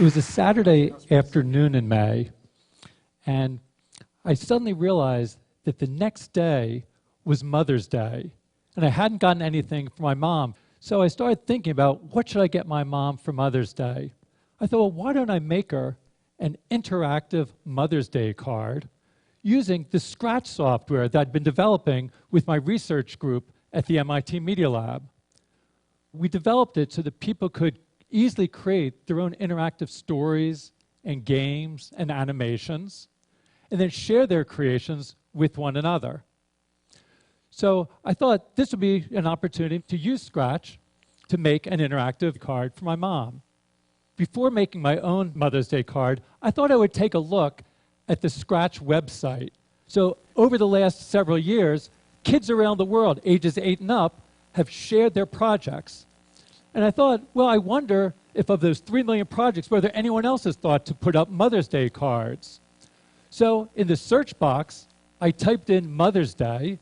was a Saturday afternoon in May, and I suddenly realized that the next day was Mother's Day, and I hadn't gotten anything for my mom. So I started thinking about, what should I get my mom for Mother's Day? I thought, well, why don't I make her an interactive Mother's Day card using the Scratch software that I'd been developing with my research group at the MIT Media Lab. We developed it so that people could easily create their own interactive stories and games and animations, and then share their creations with one another. So I thought this would be an opportunity to use Scratch to make an interactive card for my mom. Before making my own Mother's Day card, I thought I would take a look at the Scratch website. So over the last several years, kids around the world, ages 8 and up, have shared their projects. And I thought, well, I wonder if of those 3 million projects, whether anyone else has thought to put up Mother's Day cards. So in the search box, I typed in Mother's Day,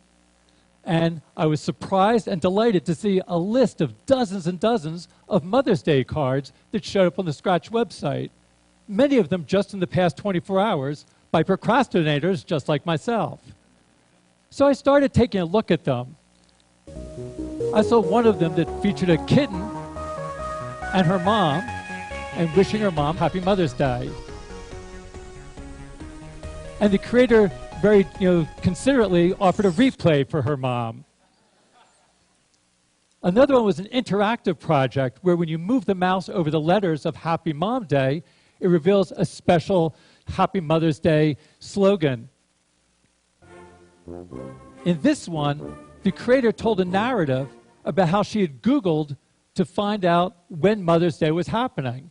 and I was surprised and delighted to see a list of dozens and dozens of Mother's Day cards that showed up on the Scratch website, many of them just in the past 24 hours by procrastinators just like myself. So I started taking a look at them. I saw one of them that featured a kitten and her mom, and wishing her mom Happy Mother's Day. And the creator very considerately offered a replay for her mom. Another one was an interactive project where when you move the mouse over the letters of Happy Mom Day, it reveals a special Happy Mother's Day slogan. In this one, the creator told a narrative about how she had Googled to find out when Mother's Day was happening.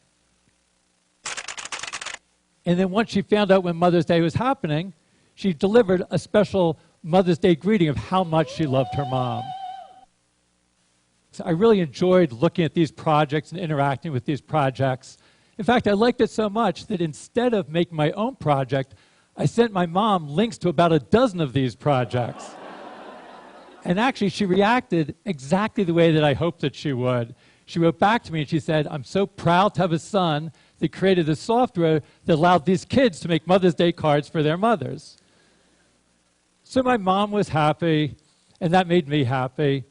And then once she found out when Mother's Day was happening, she delivered a special Mother's Day greeting of how much she loved her mom. So I really enjoyed looking at these projects and interacting with these projects. In fact, I liked it so much that instead of making my own project, I sent my mom links to about a dozen of these projects. And actually, she reacted exactly the way that I hoped that she would. She wrote back to me and she said, "I'm so proud to have a son that created the software that allowed these kids to make Mother's Day cards for their mothers." So my mom was happy, and that made me happy.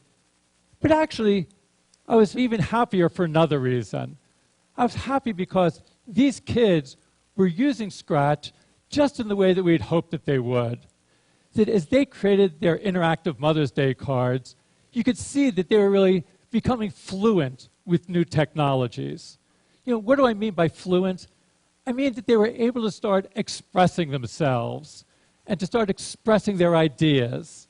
But actually, I was even happier for another reason. I was happy because these kids were using Scratch just in the way that we had hoped that they would. That as they created their interactive Mother's Day cards, you could see that they were really becoming fluent with new technologies. What do I mean by fluent? I mean that they were able to start expressing themselves and to start expressing their ideas.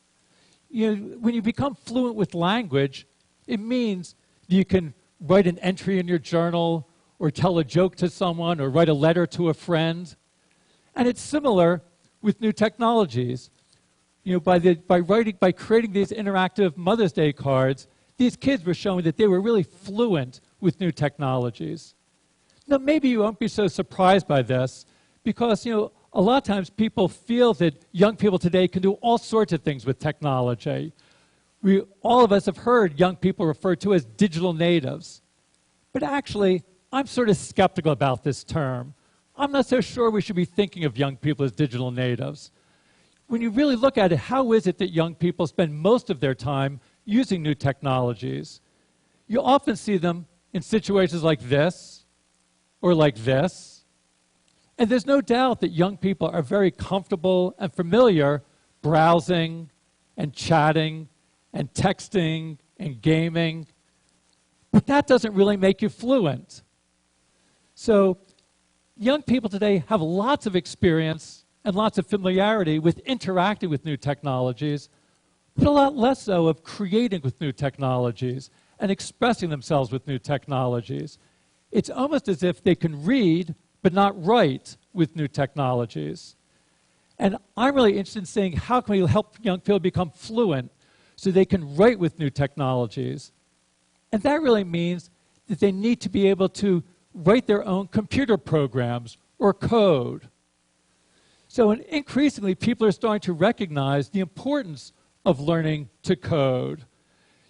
When you become fluent with language, it means you can write an entry in your journal or tell a joke to someone or write a letter to a friend. And it's similar with new technologies. By creating these interactive Mother's Day cards, these kids were showing that they were really fluent with new technologies. Now, maybe you won't be so surprised by this because, a lot of times people feel that young people today can do all sorts of things with technology. All of us have heard young people referred to as digital natives. But actually, I'm sort of skeptical about this term. I'm not so sure we should be thinking of young people as digital natives. When you really look at it, how is it that young people spend most of their time using new technologies? You often see them in situations like this or like this. And there's no doubt that young people are very comfortable and familiar browsing and chatting and texting and gaming. But that doesn't really make you fluent. So young people today have lots of experience and lots of familiarity with interacting with new technologies, but a lot less so of creating with new technologies and expressing themselves with new technologies. It's almost as if they can read but not write with new technologies. And I'm really interested in seeing how can we help young people become fluent so they can write with new technologies. And that really means that they need to be able to write their own computer programs or code. So increasingly, people are starting to recognize the importance of learning to code.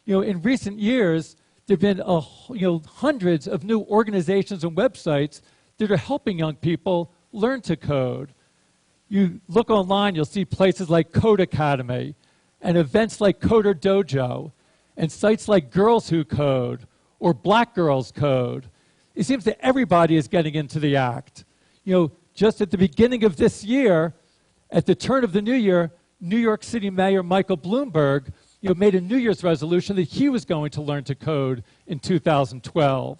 In recent years, there have been hundreds of new organizations and websites that are helping young people learn to code. You look online, you'll see places like Code Academy and events like Coder Dojo and sites like Girls Who Code or Black Girls Code. It seems that everybody is getting into the act. You know, just at the beginning of this year, at the turn of the new year, New York City Mayor Michael Bloomberg made a New Year's resolution that he was going to learn to code in 2012.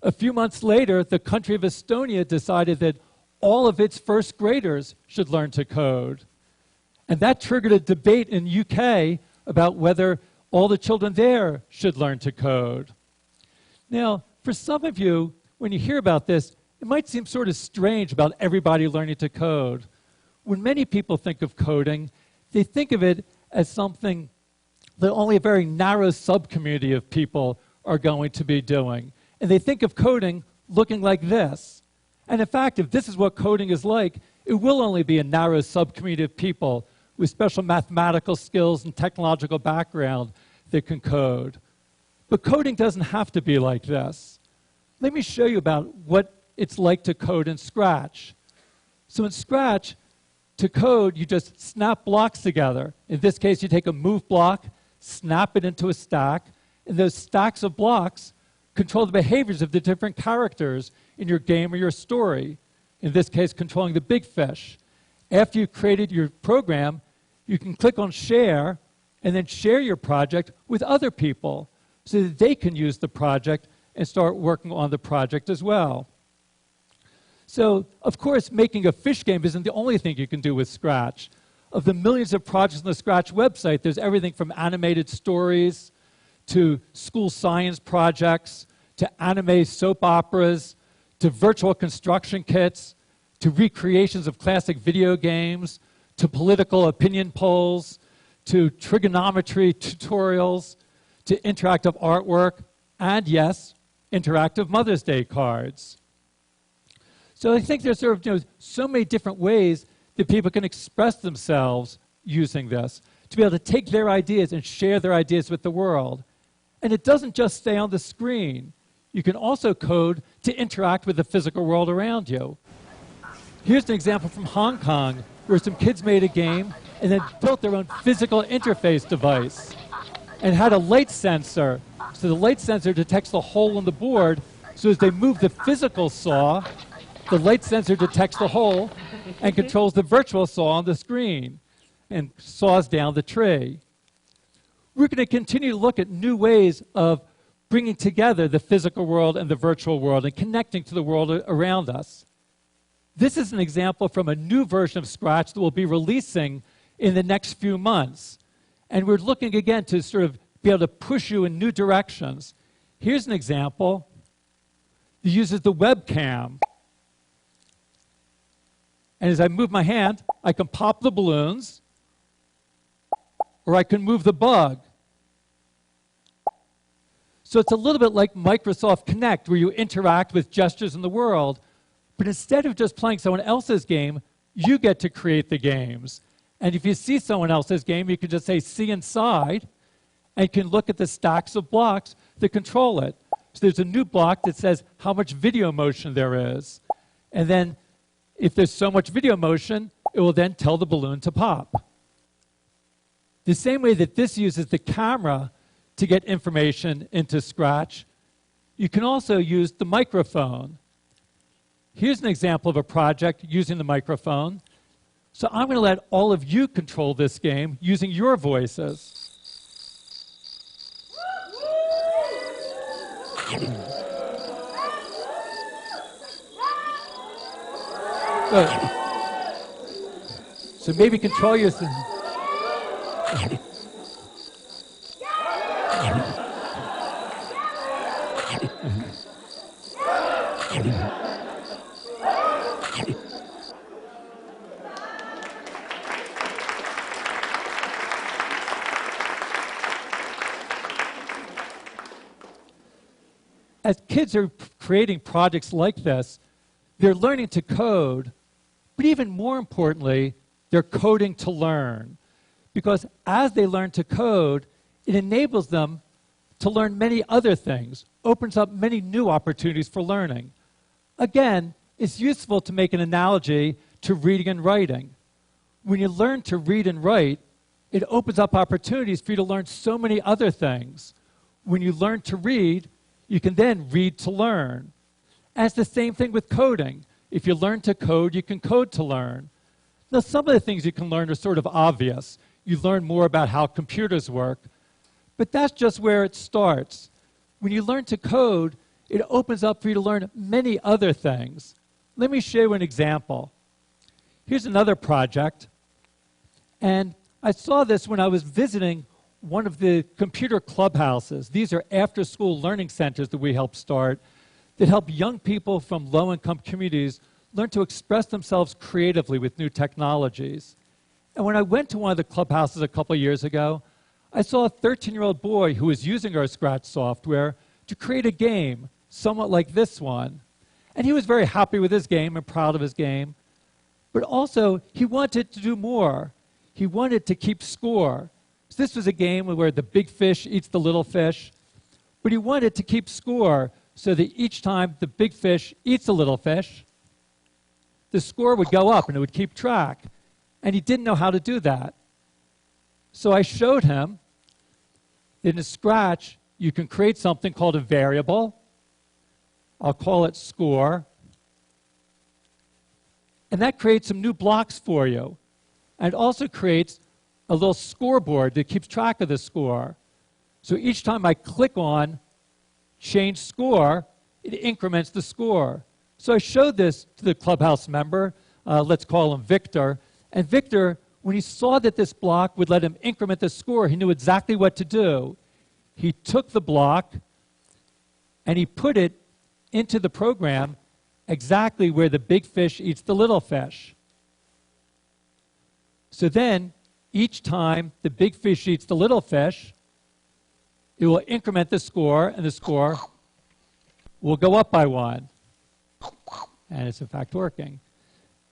A few months later, the country of Estonia decided that all of its first graders should learn to code. And that triggered a debate in the UK about whether all the children there should learn to code. Now, for some of you, when you hear about this, it might seem sort of strange about everybody learning to code. When many people think of coding, they think of it as something that only a very narrow subcommunity of people are going to be doing. And they think of coding looking like this. And in fact, if this is what coding is like, it will only be a narrow subcommunity of people with special mathematical skills and technological background that can code. But coding doesn't have to be like this. Let me show you about what it's like to code in Scratch. So in Scratch, to code, you just snap blocks together. In this case, you take a move block, snap it into a stack, and those stacks of blocks control the behaviors of the different characters in your game or your story. In this case, controlling the big fish. After you've created your program, you can click on Share and then share your project with other people so that they can use the project and start working on the project as well. So, of course, making a fish game isn't the only thing you can do with Scratch. Of the millions of projects on the Scratch website, there's everything from animated stories to school science projects to anime soap operas to virtual construction kits to recreations of classic video games to political opinion polls to trigonometry tutorials to interactive artwork and, yes, interactive Mother's Day cards. So I think there's sort of so many different ways that people can express themselves using this, to be able to take their ideas and share their ideas with the world. And it doesn't just stay on the screen. You can also code to interact with the physical world around you. Here's an example from Hong Kong, where some kids made a game and then built their own physical interface device and had a light sensor. So the light sensor detects the hole in the board, so as they move the physical saw, the light sensor detects the hole and controls the virtual saw on the screen and saws down the tree. We're going to continue to look at new ways of bringing together the physical world and the virtual world and connecting to the world around us. This is an example from a new version of Scratch that we'll be releasing in the next few months. And we're looking again to sort of be able to push you in new directions. Here's an example that uses the webcam. And as I move my hand, I can pop the balloons, or I can move the bug. So it's a little bit like Microsoft Connect, where you interact with gestures in the world, but instead of just playing someone else's game, you get to create the games. And if you see someone else's game, you can just say, see inside, and you can look at the stacks of blocks that control it. So there's a new block that says how much video motion there is. And then if there's so much video motion, it will then tell the balloon to pop. The same way that this uses the camera to get information into Scratch, you can also use the microphone. Here's an example of a project using the microphone. So I'm going to let all of you control this game using your voices. So maybe control your... As kids are creating projects like this, they're learning to code, but even more importantly, they're coding to learn. Because as they learn to code, it enables them to learn many other things, opens up many new opportunities for learning. Again, it's useful to make an analogy to reading and writing. When you learn to read and write, it opens up opportunities for you to learn so many other things. When you learn to read, you can then read to learn. And it's the same thing with coding. If you learn to code, you can code to learn. Now, some of the things you can learn are sort of obvious. You learn more about how computers work, but that's just where it starts. When you learn to code, it opens up for you to learn many other things. Let me show you an example. Here's another project, and I saw this when I was visiting one of the computer clubhouses. These are after-school learning centers that we help start that help young people from low-income communities learn to express themselves creatively with new technologies. And when I went to one of the clubhouses a couple of years ago, I saw a 13-year-old boy who was using our Scratch software to create a game, somewhat like this one. And he was very happy with his game and proud of his game. But also, he wanted to do more. He wanted to keep score. So this was a game where the big fish eats the little fish. But he wanted to keep score so that each time the big fish eats a little fish, the score would go up and it would keep track. And he didn't know how to do that. So I showed him that in Scratch, you can create something called a variable. I'll call it score. And that creates some new blocks for you. And it also creates a little scoreboard that keeps track of the score. So each time I click on change score, it increments the score. So I showed this to the clubhouse member. Let's call him Victor. And Victor, when he saw that this block would let him increment the score, he knew exactly what to do. He took the block and he put it into the program exactly where the big fish eats the little fish. So then, each time the big fish eats the little fish, it will increment the score, and the score will go up by 1. And it's in fact working.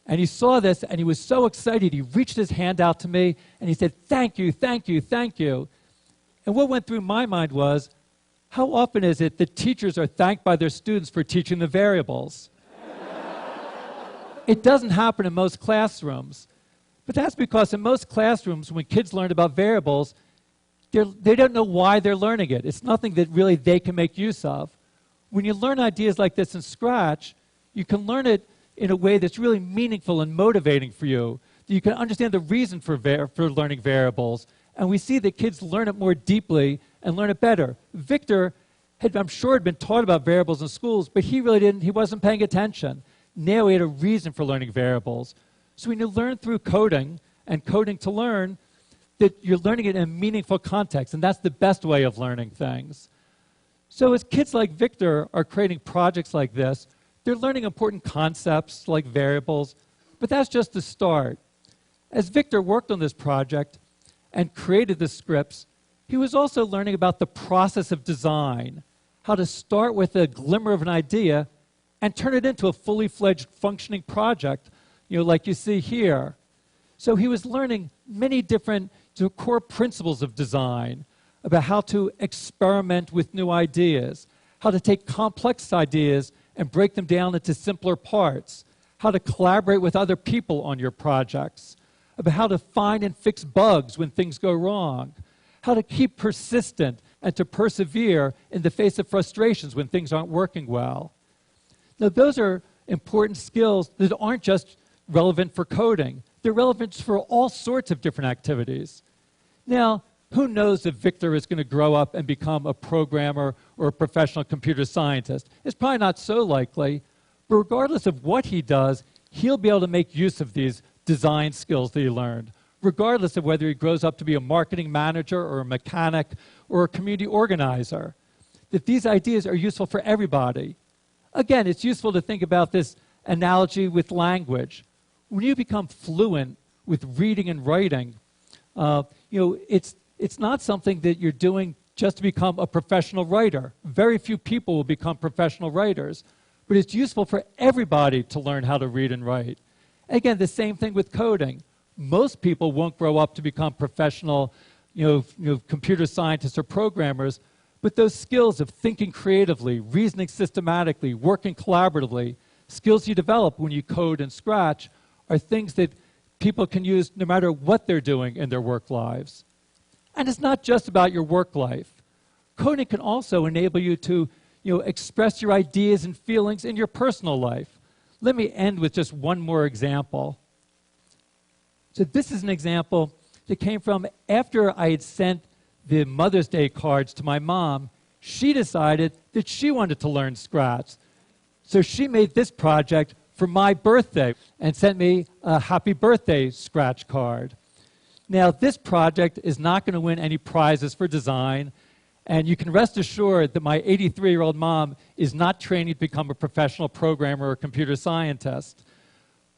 And he saw this, and he was so excited, he reached his hand out to me, and he said, "Thank you, thank you, thank you." And what went through my mind was, how often is it that teachers are thanked by their students for teaching the variables? It doesn't happen in most classrooms. But that's because in most classrooms, when kids learn about variables, they don't know why they're learning it. It's nothing that really they can make use of. When you learn ideas like this in Scratch, you can learn it in a way that's really meaningful and motivating for you. You can understand the reason for learning variables. And we see that kids learn it more deeply and learn it better. Victor, I'm sure, had been taught about variables in schools, but he really didn't. He wasn't paying attention. Now he had a reason for learning variables. So when you learn through coding and coding to learn, that you're learning it in a meaningful context, and that's the best way of learning things. So as kids like Victor are creating projects like this, they're learning important concepts like variables, but that's just the start. As Victor worked on this project and created the scripts, he was also learning about the process of design, how to start with a glimmer of an idea and turn it into a fully fledged functioning project, like you see here. So he was learning many different core principles of design, about how to experiment with new ideas, how to take complex ideas and break them down into simpler parts, how to collaborate with other people on your projects, about how to find and fix bugs when things go wrong, how to keep persistent and to persevere in the face of frustrations when things aren't working well. Now, those are important skills that aren't just relevant for coding. They're relevant for all sorts of different activities. Now, who knows if Victor is going to grow up and become a programmer or a professional computer scientist? It's probably not so likely, but regardless of what he does, he'll be able to make use of these design skills that he learned, regardless of whether he grows up to be a marketing manager or a mechanic or a community organizer. That these ideas are useful for everybody. Again, it's useful to think about this analogy with language. When you become fluent with reading and writing, it's not something that you're doing just to become a professional writer. Very few people will become professional writers, but it's useful for everybody to learn how to read and write. Again, the same thing with coding. Most people won't grow up to become professional, computer scientists or programmers, but those skills of thinking creatively, reasoning systematically, working collaboratively, skills you develop when you code in Scratch are things that people can use no matter what they're doing in their work lives. And it's not just about your work life. Coding can also enable you to express your ideas and feelings in your personal life. Let me end with just one more example. So this is an example that came from after I had sent the Mother's Day cards to my mom. She decided that she wanted to learn Scratch. So she made this project for my birthday and sent me a happy birthday Scratch card. Now, this project is not going to win any prizes for design, and you can rest assured that my 83-year-old mom is not training to become a professional programmer or computer scientist.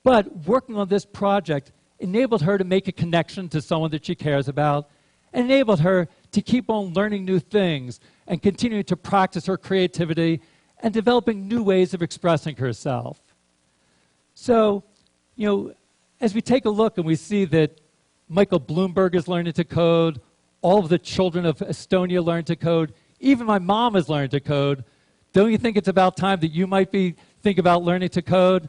But working on this project enabled her to make a connection to someone that she cares about, and enabled her to keep on learning new things and continuing to practice her creativity and developing new ways of expressing herself. So, as we take a look and we see that Michael Bloomberg is learning to code, all of the children of Estonia learn to code, even my mom has learned to code, don't you think it's about time that you might think about learning to code?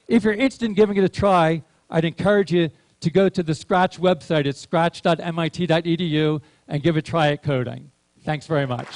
If you're interested in giving it a try, I'd encourage you to go to the Scratch website at scratch.mit.edu and give a try at coding. Thanks very much.